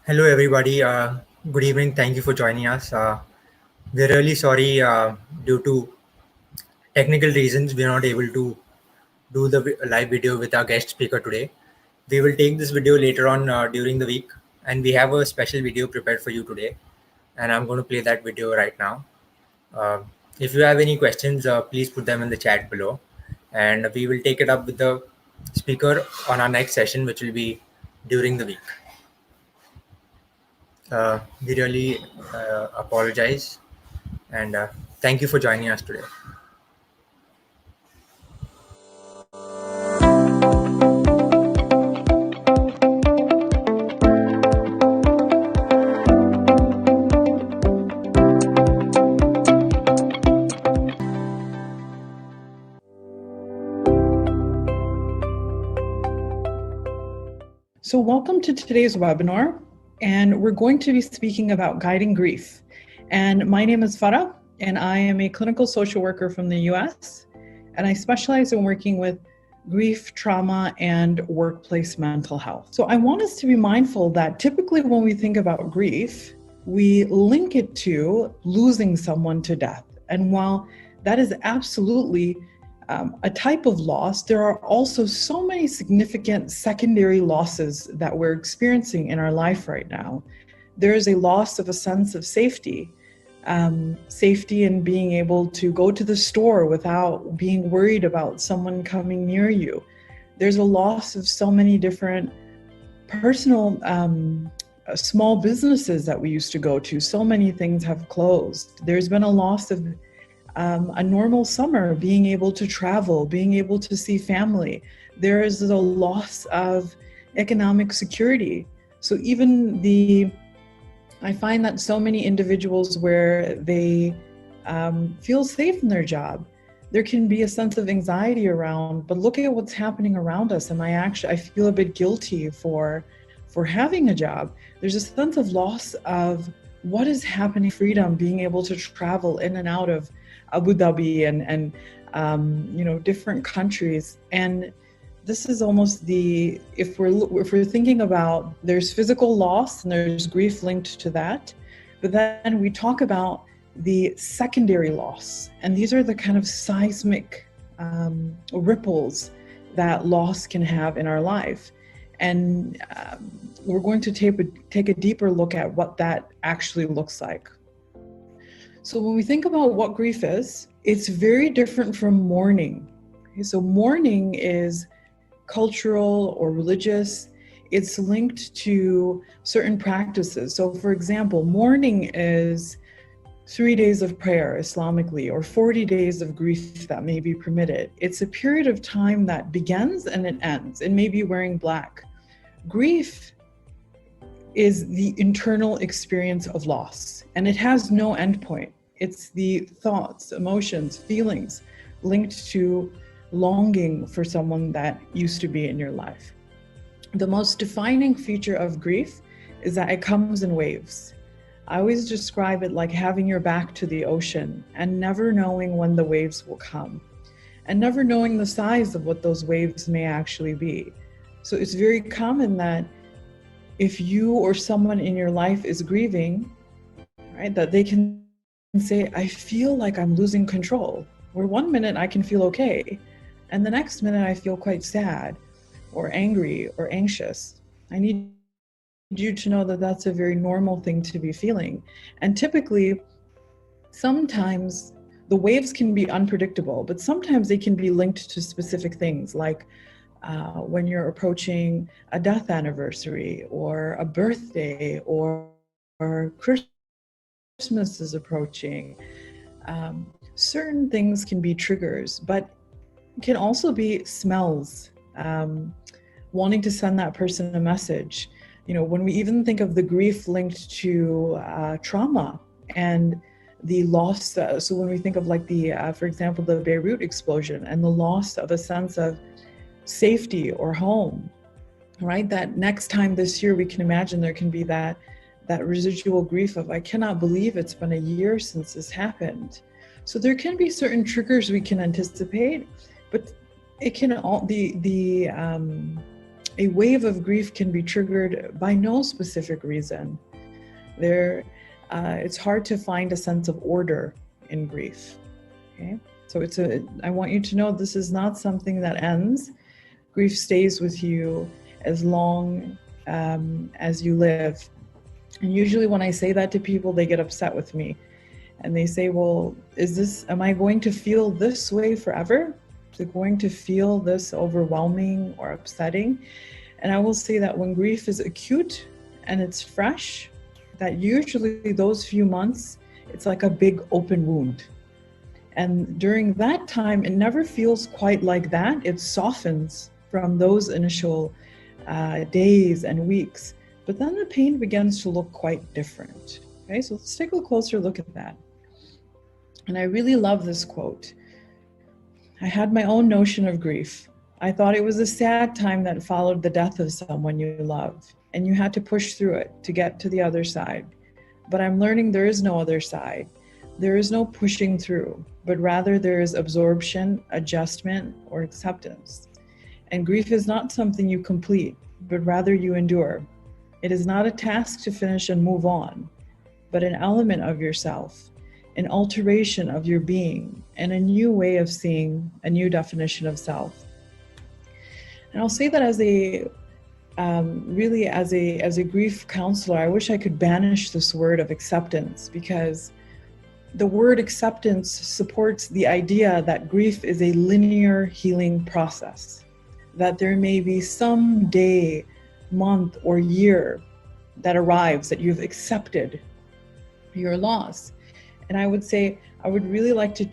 Hello, everybody. Good evening. Thank you for joining us. We're really sorry due to technical reasons, we're not able to do the live video with our guest speaker today. We will take this video later on during the week, and we have a special video prepared for you today. And I'm going to play that video right now. Uh, if you have any questions, please put them in the chat below, and we will take it up with the speaker on our next session, which will be during the week. We really apologize and thank you for joining us today. So welcome to today's webinar, and we're going to be speaking about guiding grief. And my name is Farah, and I am a clinical social worker from the US, and I specialize in working with grief, trauma, and workplace mental health. So I want us to be mindful that typically when we think about grief, we link it to losing someone to death. And while that is absolutely a type of loss, there are also so many significant secondary losses that we're experiencing in our life right now. There is a loss of a sense of safety, safety in being able to go to the store without being worried about someone coming near you. There's a loss of so many different personal, small businesses that we used to go to. So many things have closed. There's been a loss of a normal summer, being able to travel, being able to see family. There is a loss of economic security. So even I find that so many individuals where they feel safe in their job, there can be a sense of anxiety around, but look at what's happening around us. And I feel a bit guilty for having a job. There's a sense of loss of what is happening, freedom, being able to travel in and out of Abu Dhabi and different countries. And this is almost if we're thinking about, there's physical loss and there's grief linked to that, but then we talk about the secondary loss, and these are the kind of seismic ripples that loss can have in our life. And we're going to take a deeper look at what that actually looks like. So when we think about what grief is, it's very different from mourning. Okay, so mourning is cultural or religious. It's linked to certain practices. So for example, mourning is 3 days of prayer Islamically, or 40 days of grief that may be permitted. It's a period of time that begins and it ends. It may be wearing black. Grief is the internal experience of loss, and it has no endpoint. It's the thoughts, emotions, feelings linked to longing for someone that used to be in your life. The most defining feature of grief is that it comes in waves. I always describe it like having your back to the ocean and never knowing when the waves will come, and never knowing the size of what those waves may actually be. So it's very common that if you or someone in your life is grieving, right, that they can say, I feel like I'm losing control. Where one minute I can feel okay, and the next minute I feel quite sad or angry or anxious. I need you to know that that's a very normal thing to be feeling. And typically, sometimes the waves can be unpredictable, but sometimes they can be linked to specific things, like when you're approaching a death anniversary or a birthday or Christmas is approaching. Certain things can be triggers, but it can also be smells, wanting to send that person a message. When we even think of the grief linked to trauma and the loss, so when we think of like for example, the Beirut explosion and the loss of a sense of safety or home, right? That next time this year, we can imagine there can be that residual grief of, I cannot believe it's been a year since this happened. So there can be certain triggers we can anticipate, but it can a wave of grief can be triggered by no specific reason. It's hard to find a sense of order in grief. Okay, so I want you to know this is not something that ends. Grief stays with you as long as you live. And usually when I say that to people, they get upset with me. And they say, well, am I going to feel this way forever? Is it going to feel this overwhelming or upsetting? And I will say that when grief is acute and it's fresh, that usually those few months, it's like a big open wound. And during that time, it never feels quite like that. It softens from those initial days and weeks. But then the pain begins to look quite different. Okay, so let's take a closer look at that. And I really love this quote. I had my own notion of grief. I thought it was a sad time that followed the death of someone you loved, and you had to push through it to get to the other side. But I'm learning there is no other side. There is no pushing through, but rather there is absorption, adjustment, or acceptance. And grief is not something you complete, but rather you endure. It is not a task to finish and move on, but an element of yourself, an alteration of your being, and a new way of seeing, a new definition of self. And I'll say that as a grief counselor, I wish I could banish this word of acceptance, because the word acceptance supports the idea that grief is a linear healing process, that there may be some day, month, or year that arrives that you've accepted your loss. And I would say, I would really like to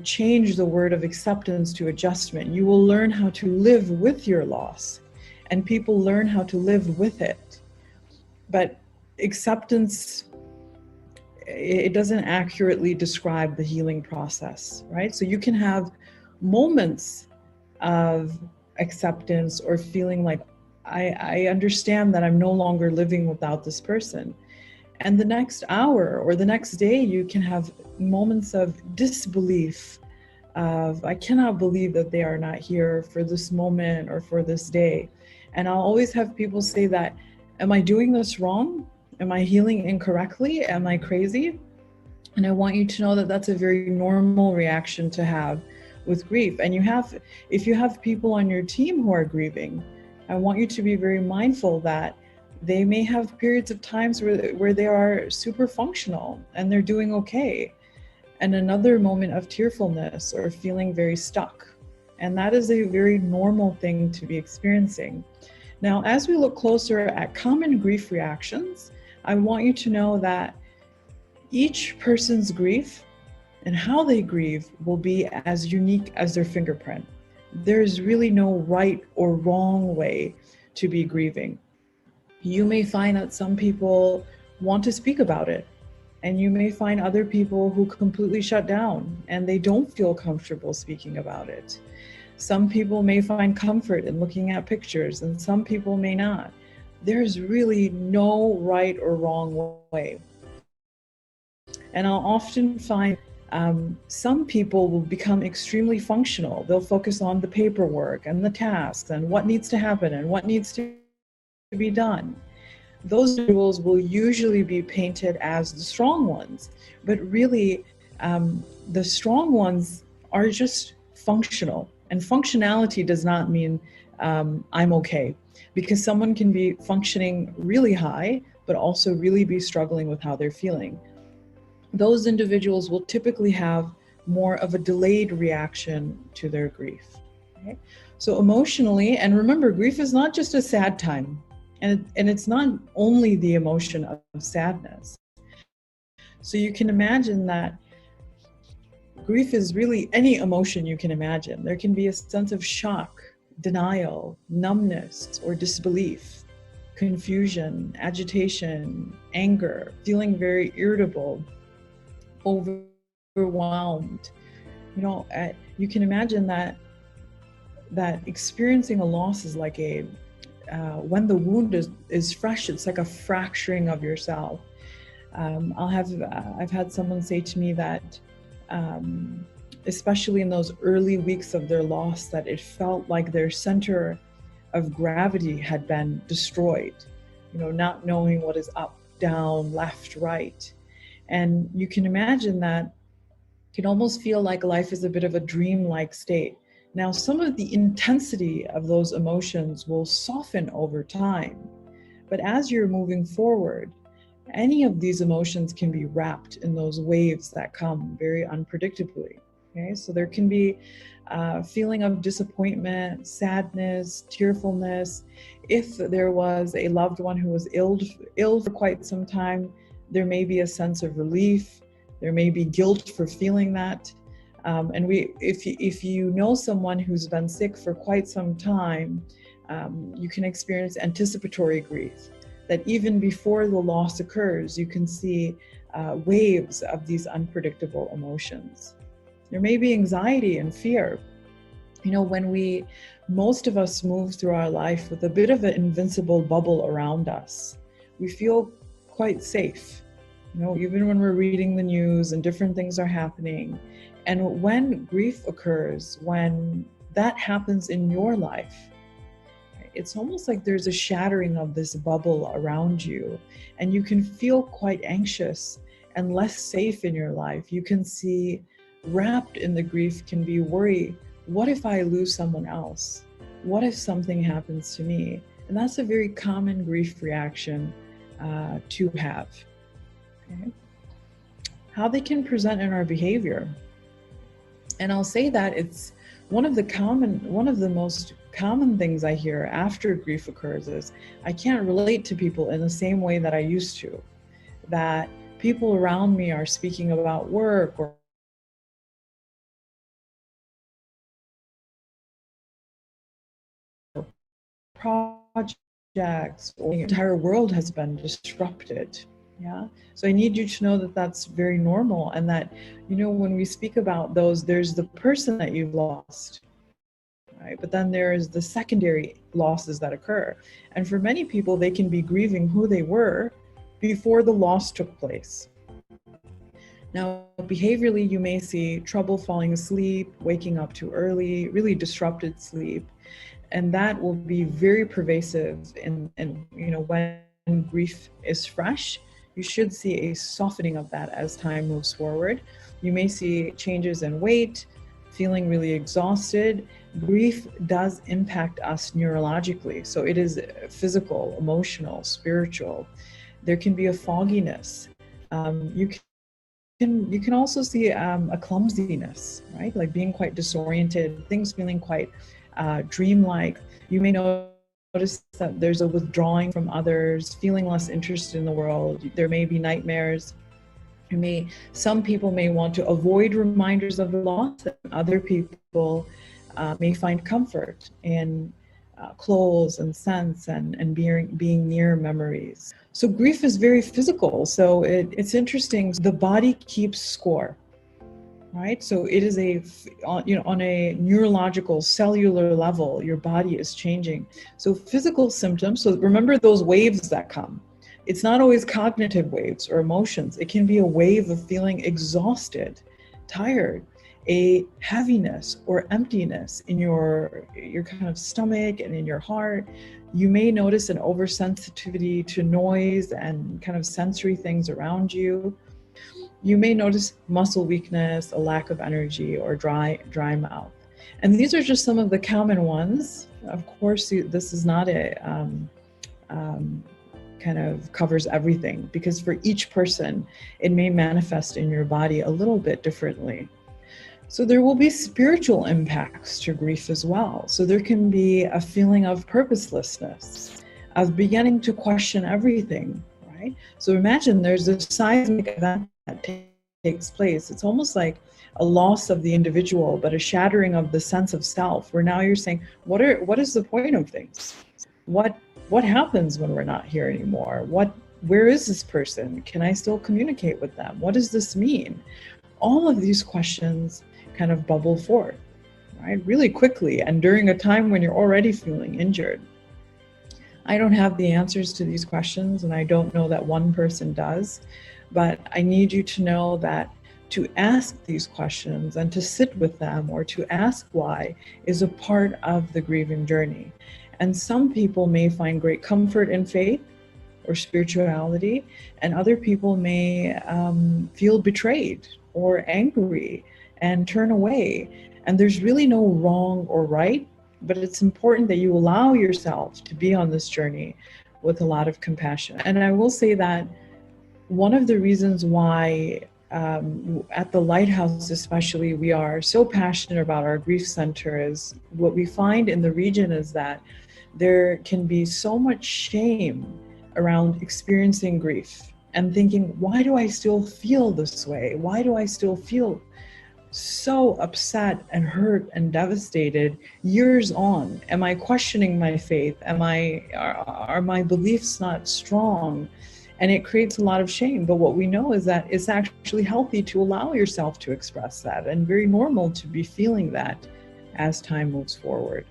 change the word of acceptance to adjustment. You will learn how to live with your loss, and people learn how to live with it. But acceptance, it doesn't accurately describe the healing process, right? So you can have moments of acceptance or feeling like, I understand that I'm no longer living without this person. And the next hour or the next day, you can have moments of disbelief, of I cannot believe that they are not here for this moment or for this day. And I'll always have people say that, am I doing this wrong? Am I healing incorrectly? Am I crazy? And I want you to know that that's a very normal reaction to have with grief. And if you have people on your team who are grieving, I want you to be very mindful that they may have periods of times where they are super functional and they're doing okay, and another moment of tearfulness or feeling very stuck. And that is a very normal thing to be experiencing. Now, as we look closer at common grief reactions, I want you to know that each person's grief and how they grieve will be as unique as their fingerprint. There's really no right or wrong way to be grieving. You may find that some people want to speak about it, and you may find other people who completely shut down and they don't feel comfortable speaking about it. Some people may find comfort in looking at pictures, and some people may not. There's really no right or wrong way. And I'll often find some people will become extremely functional. They'll focus on the paperwork and the tasks and what needs to happen and what needs to be done. Those individuals will usually be painted as the strong ones, but really the strong ones are just functional. And functionality does not mean I'm okay, because someone can be functioning really high, but also really be struggling with how they're feeling. Those individuals will typically have more of a delayed reaction to their grief. Okay? So emotionally, and remember, grief is not just a sad time, and it's not only the emotion of sadness. So you can imagine that grief is really any emotion you can imagine. There can be a sense of shock, denial, numbness, or disbelief, confusion, agitation, anger, feeling very irritable, overwhelmed. You can imagine that experiencing a loss is like when the wound is fresh, it's like a fracturing of yourself. I've had someone say to me that especially in those early weeks of their loss, that it felt like their center of gravity had been destroyed, not knowing what is up, down, left, right. And you can imagine that it can almost feel like life is a bit of a dreamlike state. Now, some of the intensity of those emotions will soften over time, but as you're moving forward, any of these emotions can be wrapped in those waves that come very unpredictably. Okay, so there can be a feeling of disappointment, sadness, tearfulness. If there was a loved one who was ill for quite some time, there may be a sense of relief. There may be guilt for feeling that. If you know someone who's been sick for quite some time, you can experience anticipatory grief. That even before the loss occurs, you can see waves of these unpredictable emotions. There may be anxiety and fear. When most of us move through our life with a bit of an invincible bubble around us, we feel quite safe. Even when we're reading the news and different things are happening. And when grief occurs, when that happens in your life, it's almost like there's a shattering of this bubble around you, and you can feel quite anxious and less safe in your life. You can see wrapped in the grief can be worry. What if I lose someone else? What if something happens to me? And that's a very common grief reaction to have. Okay. How they can present in our behavior. And I'll say that it's one of the most common things I hear after grief occurs is, I can't relate to people in the same way that I used to. That people around me are speaking about work or projects, or the entire world has been disrupted. Yeah. So I need you to know that that's very normal, and that, when we speak about those, there's the person that you've lost, right? But then there's the secondary losses that occur. And for many people, they can be grieving who they were before the loss took place. Now, behaviorally, you may see trouble falling asleep, waking up too early, really disrupted sleep. And that will be very pervasive. And when grief is fresh, you should see a softening of that as time moves forward. You may see changes in weight, feeling really exhausted. Grief does impact us neurologically. So it is physical, emotional, spiritual. There can be a fogginess. You can also see a clumsiness, right? Like being quite disoriented, things feeling quite dreamlike. You may notice that there's a withdrawing from others, feeling less interested in the world. There may be nightmares. Some people may want to avoid reminders of the loss, and other people may find comfort in clothes and scents and being near memories. So grief is very physical. So it's interesting. The body keeps score, right? So it is on a neurological, cellular level, your body is changing. So physical symptoms. So remember those waves that come. It's not always cognitive waves or emotions. It can be a wave of feeling exhausted, tired, a heaviness or emptiness in your kind of stomach and in your heart. You may notice an oversensitivity to noise and kind of sensory things around you. You may notice muscle weakness, a lack of energy, or dry mouth. And these are just some of the common ones. Of course, this is not a kind of covers everything, because for each person, it may manifest in your body a little bit differently. So there will be spiritual impacts to grief as well. So there can be a feeling of purposelessness, of beginning to question everything, right? So imagine there's a seismic event that takes place. It's almost like a loss of the individual, but a shattering of the sense of self, where now you're saying, what is the point of things? What happens when we're not here anymore? Where is this person? Can I still communicate with them? What does this mean? All of these questions kind of bubble forth, right? Really quickly, and during a time when you're already feeling injured. I don't have the answers to these questions, and I don't know that one person does, but I need you to know that to ask these questions and to sit with them, or to ask why, is a part of the grieving journey. And some people may find great comfort in faith or spirituality, and other people may feel betrayed or angry and turn away. And there's really no wrong or right, but it's important that you allow yourself to be on this journey with a lot of compassion. And I will say that one of the reasons why at the Lighthouse especially, we are so passionate about our grief center is what we find in the region is that there can be so much shame around experiencing grief and thinking, why do I still feel this way? Why do I still feel so upset and hurt and devastated years on? Am I questioning my faith? Are my beliefs not strong? And it creates a lot of shame. But what we know is that it's actually healthy to allow yourself to express that, and very normal to be feeling that as time moves forward.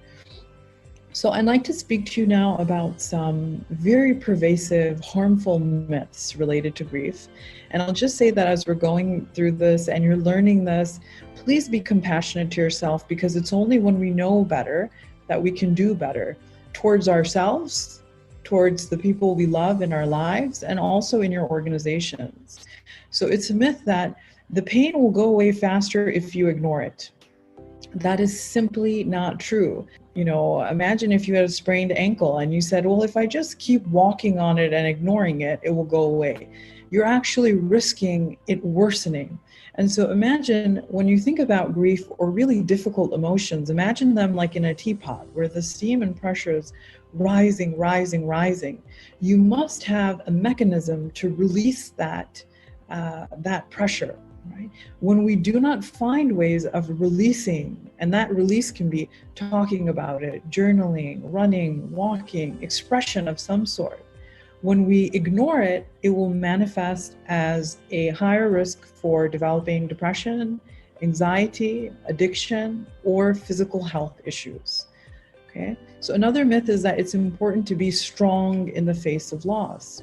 So I'd like to speak to you now about some very pervasive, harmful myths related to grief. And I'll just say that as we're going through this and you're learning this, please be compassionate to yourself, because it's only when we know better that we can do better towards ourselves, towards the people we love in our lives, and also in your organizations. So it's a myth that the pain will go away faster if you ignore it. That is simply not true. You know, imagine if you had a sprained ankle and you said, well, if I just keep walking on it and ignoring it, it will go away. You're actually risking it worsening. And so imagine when you think about grief or really difficult emotions, imagine them like in a teapot where the steam and pressure is rising, rising, rising. You must have a mechanism to release that pressure. Right? When we do not find ways of releasing, and that release can be talking about it, journaling, running, walking, expression of some sort. When we ignore it, it will manifest as a higher risk for developing depression, anxiety, addiction, or physical health issues. Okay? So another myth is that it's important to be strong in the face of loss.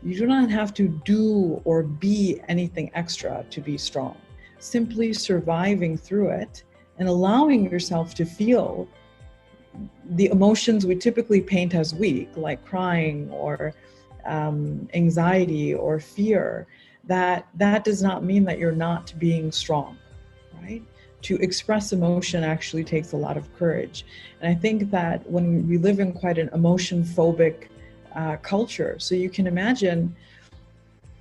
You do not have to do or be anything extra to be strong. Simply surviving through it and allowing yourself to feel the emotions we typically paint as weak, like crying or anxiety or fear, that does not mean that you're not being strong, right? To express emotion actually takes a lot of courage. And I think that when we live in quite an emotion-phobic culture. So you can imagine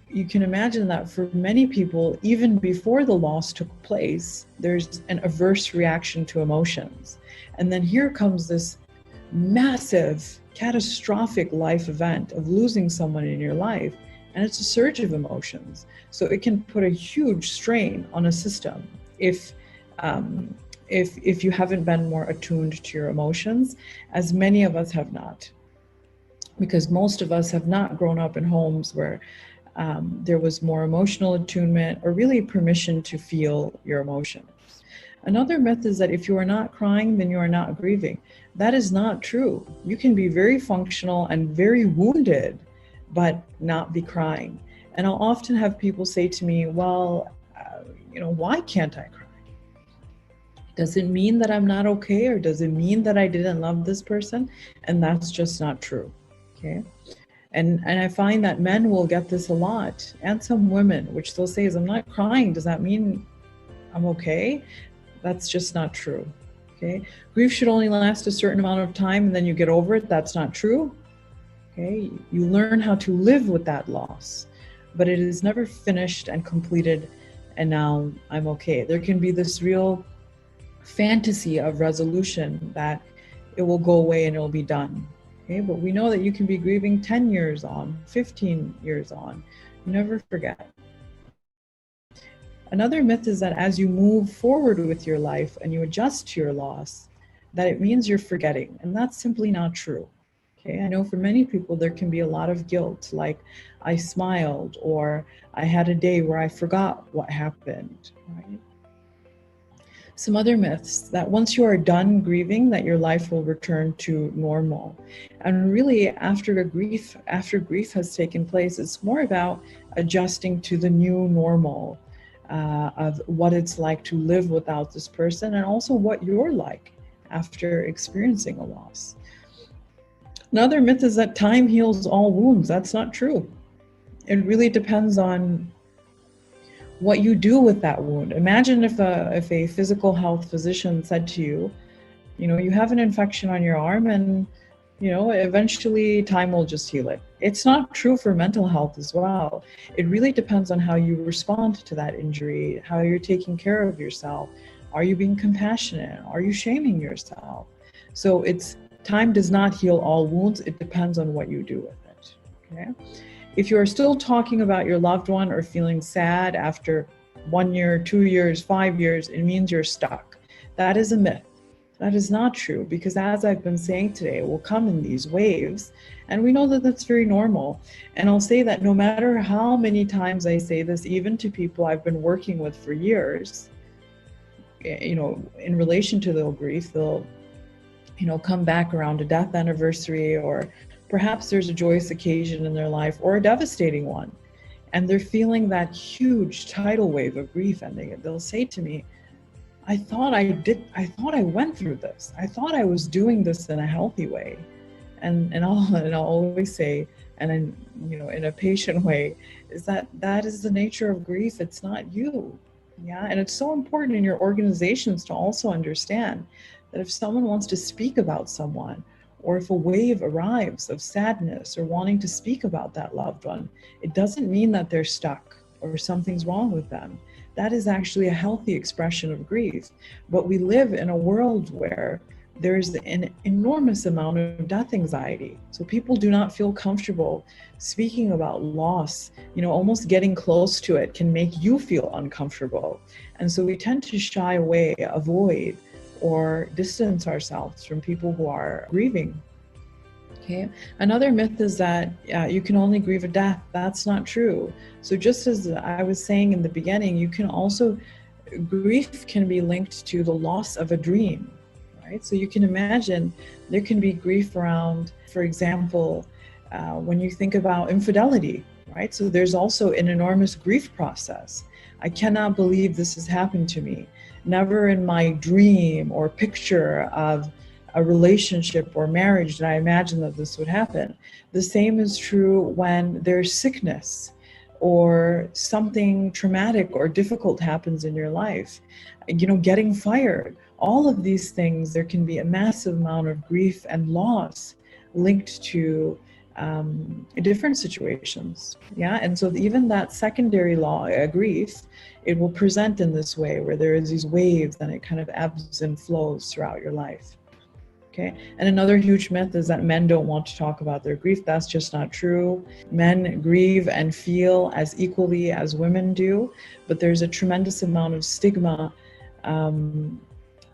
that for many people, even before the loss took place, there's an averse reaction to emotions. And then here comes this massive, catastrophic life event of losing someone in your life. And it's a surge of emotions. So it can put a huge strain on a system if you haven't been more attuned to your emotions, as many of us have not. Because most of us have not grown up in homes where there was more emotional attunement or really permission to feel your emotions. Another myth is that if you are not crying, then you are not grieving. That is not true. You can be very functional and very wounded, but not be crying. And I'll often have people say to me, well, why can't I cry? Does it mean that I'm not okay? Or does it mean that I didn't love this person? And that's just not true. Okay. And I find that men will get this a lot, and some women, which they'll say is, I'm not crying. Does that mean I'm okay? That's just not true. Okay. Grief should only last a certain amount of time and then you get over it. That's not true. Okay. You learn how to live with that loss, but it is never finished and completed. And now I'm okay. There can be this real fantasy of resolution that it will go away and it will be done. Okay, but we know that you can be grieving 10 years on, 15 years on. You never forget. Another myth is that as you move forward with your life and you adjust to your loss, that it means you're forgetting. And that's simply not true. Okay, I know for many people there can be a lot of guilt, like I smiled or I had a day where I forgot what happened, right? Some other myths that once you are done grieving, that your life will return to normal. And really after grief has taken place, it's more about adjusting to the new normal of what it's like to live without this person, and also what you're like after experiencing a loss. Another myth is that time heals all wounds. That's not true. It really depends on what you do with that wound. Imagine if a physical health physician said to you, you have an infection on your arm and, eventually time will just heal it. It's not true for mental health as well. It really depends on how you respond to that injury, how you're taking care of yourself. Are you being compassionate? Are you shaming yourself? So time does not heal all wounds. It depends on what you do with it. Okay. If you're still talking about your loved one or feeling sad after 1 year, 2 years, 5 years, it means you're stuck. That is a myth. That is not true, because as I've been saying today, it will come in these waves, and we know that that's very normal. And I'll say that no matter how many times I say this, even to people I've been working with for years, in relation to their grief, they'll, come back around a death anniversary, or perhaps there's a joyous occasion in their life or a devastating one, and they're feeling that huge tidal wave of grief, and they'll say to me, I thought I went through this. I thought I was doing this in a healthy way. And I'll always say, and in a patient way, is that is the nature of grief. It's not you. Yeah. And it's so important in your organizations to also understand that if someone wants to speak about someone, or if a wave arrives of sadness or wanting to speak about that loved one, it doesn't mean that they're stuck or something's wrong with them. That is actually a healthy expression of grief. But we live in a world where there's an enormous amount of death anxiety. So people do not feel comfortable speaking about loss. Almost getting close to it can make you feel uncomfortable. And so we tend to shy away, avoid, or distance ourselves from people who are grieving. Okay. Another myth is that you can only grieve a death. That's not true. So just as I was saying in the beginning, grief can be linked to the loss of a dream, right? So you can imagine there can be grief around, for example, when you think about infidelity, right? So there's also an enormous grief process. I cannot believe this has happened to me. Never in my dream or picture of a relationship or marriage did I imagine that this would happen. The same is true when there's sickness or something traumatic or difficult happens in your life. Getting fired. All of these things, there can be a massive amount of grief and loss linked to different situations. Yeah, and so even that secondary grief, it will present in this way where there is these waves and it kind of ebbs and flows throughout your life. Okay. And another huge myth is that men don't want to talk about their grief. That's just not true. Men grieve and feel as equally as women do, but there's a tremendous amount of stigma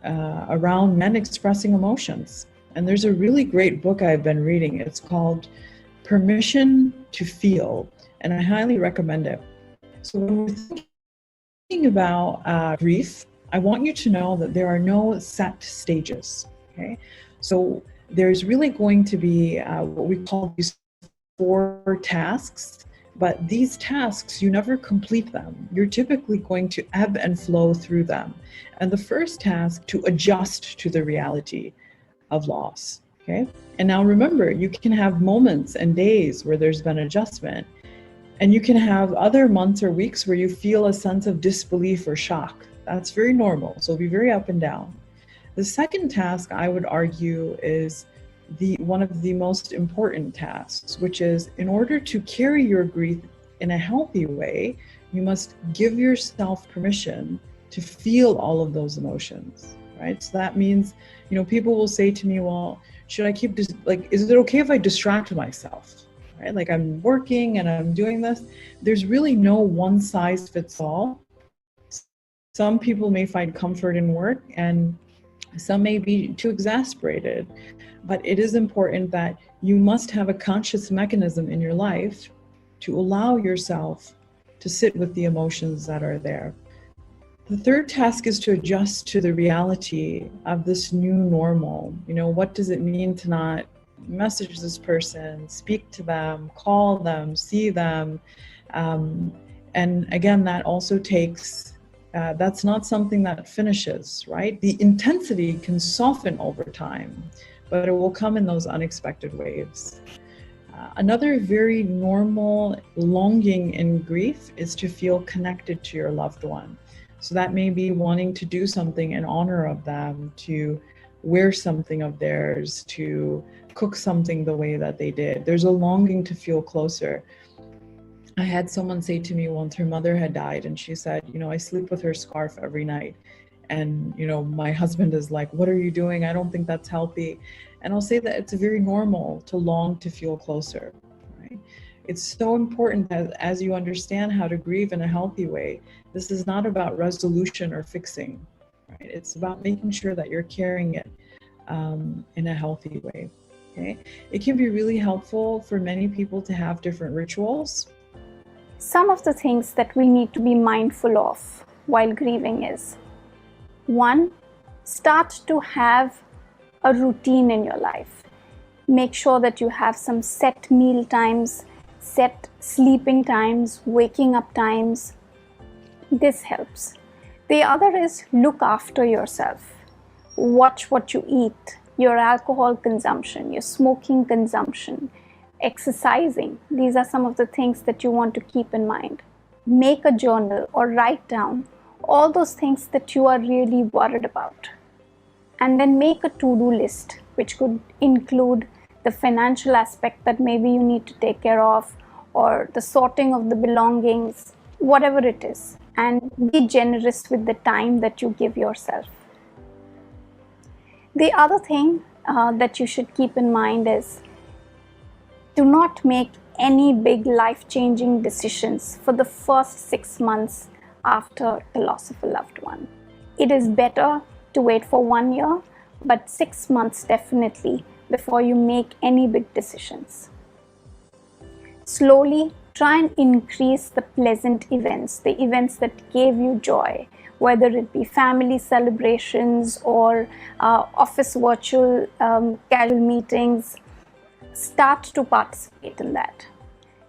around men expressing emotions. And there's a really great book I've been reading. It's called Permission to Feel, and I highly recommend it. So when we're thinking about grief, I want you to know that there are no set stages. Okay. So there's really going to be what we call these 4 tasks, but these tasks, you never complete them. You're typically going to ebb and flow through them. And the first task, to adjust to the reality of loss. Okay. And now remember, you can have moments and days where there's been adjustment, and you can have other months or weeks where you feel a sense of disbelief or shock. That's very normal. So it'll be very up and down. The second task, I would argue, is one of the most important tasks, which is, in order to carry your grief in a healthy way, you must give yourself permission to feel all of those emotions, right? So that means, people will say to me, well, should I is it okay if I distract myself, right? Like, I'm working and I'm doing this. There's really no one size fits all. Some people may find comfort in work, and some may be too exasperated, but it is important that you must have a conscious mechanism in your life to allow yourself to sit with the emotions that are there. The third task is to adjust to the reality of this new normal. What does it mean to not message this person, speak to them, call them, see them? And again, that also takes that's not something that finishes, right? The intensity can soften over time, but it will come in those unexpected waves. Another very normal longing in grief is to feel connected to your loved one. So that may be wanting to do something in honor of them, to wear something of theirs, to cook something the way that they did. There's a longing to feel closer. I had someone say to me once her mother had died, and she said, I sleep with her scarf every night. And, my husband is like, what are you doing? I don't think that's healthy. And I'll say that it's very normal to long to feel closer, right? It's so important that as you understand how to grieve in a healthy way, this is not about resolution or fixing, right? It's about making sure that you're carrying it in a healthy way, okay? It can be really helpful for many people to have different rituals. Some of the things that we need to be mindful of while grieving is, 1, start to have a routine in your life. Make sure that you have some set meal times, set sleeping times, waking up times. This helps. The other is look after yourself. Watch what you eat, your alcohol consumption, your smoking consumption, exercising. These are some of the things that you want to keep in mind. Make a journal or write down all those things that you are really worried about. And then make a to-do list, which could include the financial aspect that maybe you need to take care of, or the sorting of the belongings, whatever it is. And be generous with the time that you give yourself. The other thing that you should keep in mind is, do not make any big life-changing decisions for the first 6 months after the loss of a loved one. It is better to wait for 1 year, but 6 months definitely before you make any big decisions. Slowly try and increase the pleasant events, the events that gave you joy, whether it be family celebrations or office virtual casual meetings. Start to participate in that.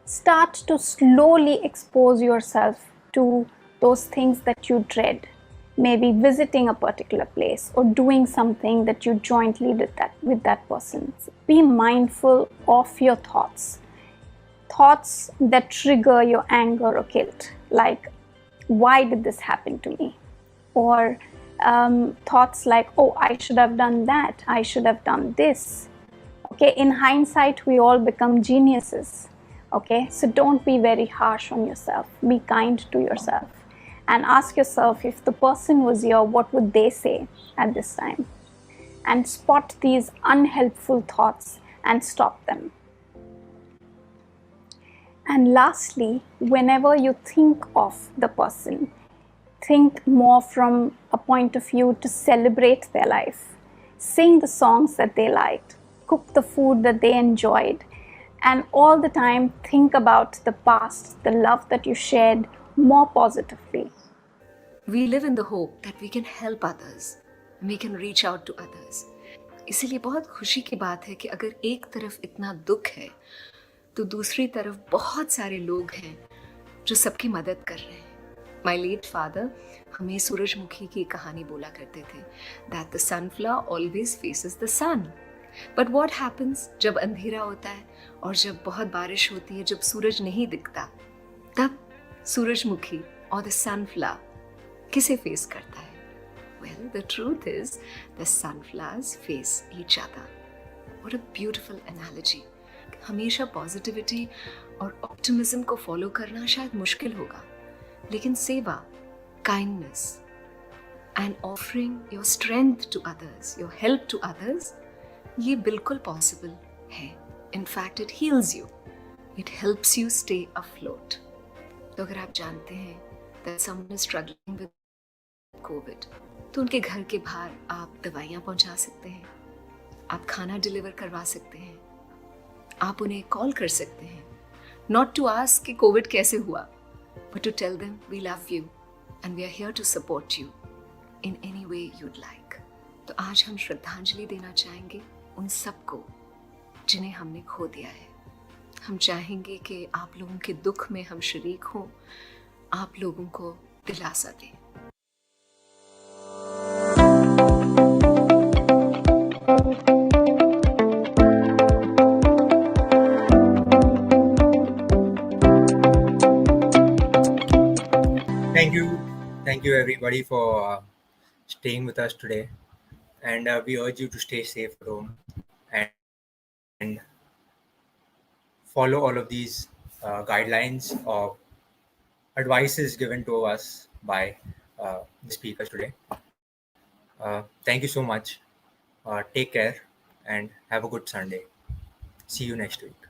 Start to slowly expose yourself to those things that you dread. Maybe visiting a particular place or doing something that you jointly did that with that person. Be mindful of your thoughts. Thoughts that trigger your anger or guilt, like, why did this happen to me? Or thoughts like, oh, I should have done that, I should have done this. Okay, in hindsight, we all become geniuses. Okay, so don't be very harsh on yourself. Be kind to yourself. And ask yourself, if the person was here, what would they say at this time? And spot these unhelpful thoughts and stop them. And lastly, whenever you think of the person, think more from a point of view to celebrate their life. Sing the songs that they liked, cook the food that they enjoyed, and all the time think about the past, the love that you shared, more positively. We live in the hope that we can help others and we can reach out to others. इसीलिए बहुत खुशी की बात है कि अगर एक तरफ इतना दुख है तो दूसरी तरफ बहुत सारे लोग हैं जो सबकी मदद कर रहे हैं। My late father हमें सूरजमुखी की कहानी बोला करते थे, that the sunflower always faces the sun. But what happens जब अंधेरा होता है और जब बहुत बारिश होती है, जब सूरज नहीं दिखता, तब सूरजमुखी और the sunflower किसे फेस करता है? Well, the truth is the sunflowers face each other. What a beautiful analogy. हमेशा पॉजिटिविटी और ऑप्टिमिज्म को फॉलो करना शायद मुश्किल होगा, लेकिन सेवा, kindness and offering your strength to others, your help to others, ये बिल्कुल पॉसिबल है. In fact it heals you, it helps you stay afloat. तो अगर आप जानते हैं that someone is struggling with COVID, तो उनके घर के बाहर आप दवाइयाँ पहुँचा सकते हैं, आप खाना डिलीवर करवा सकते हैं, आप उन्हें कॉल कर सकते हैं, not to ask कि कोविड कैसे हुआ, but to tell them we love you and we are here to support you in any way you'd like. तो आज हम श्रद्धांजलि देना चाहेंगे उन सबको जिन्हें हमने खो दिया है. हम चाहेंगे कि आप लोगों के दुख में हम शरीक हों, आप लोगों को दिलासा दें. everybody for staying with us today. And we urge you to stay safe at home and follow all of these guidelines or advices given to us by the speakers today. Thank you so much. Take care and have a good Sunday. See you next week.